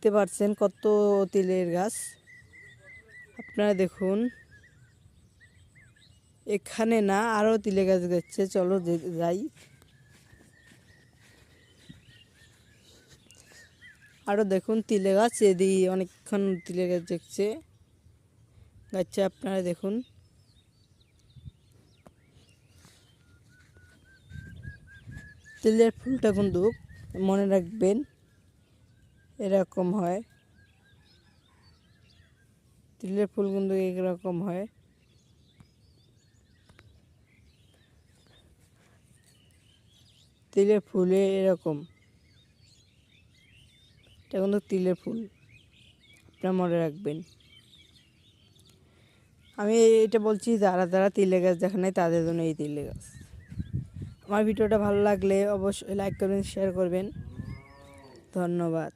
দেখতে পাচ্ছেন কত তিলের গাছ। আপনারা দেখুন, এখানে না আরও তিলের গাছ গেছে। চলো যাই, আরও দেখুন তিলের গাছ। এদিকে অনেকক্ষণ তিলের গাছ দেখছে গাছে। আপনারা দেখুন, তিলের ফুলটা কিন্তু মনে রাখবেন এরকম হয়। তিলের ফুল কিন্তু এরকম হয়। তিলের ফুলে এরকম, এটা কিন্তু তিলের ফুল, আপনারা মনে রাখবেন। আমি এটা বলছি যারা যারা তিলের গাছ দেখে নাই তাদের জন্য এই তিলের গাছ। আমার ভিডিওটা ভালো লাগলে অবশ্যই লাইক করবেন, শেয়ার করবেন। ধন্যবাদ।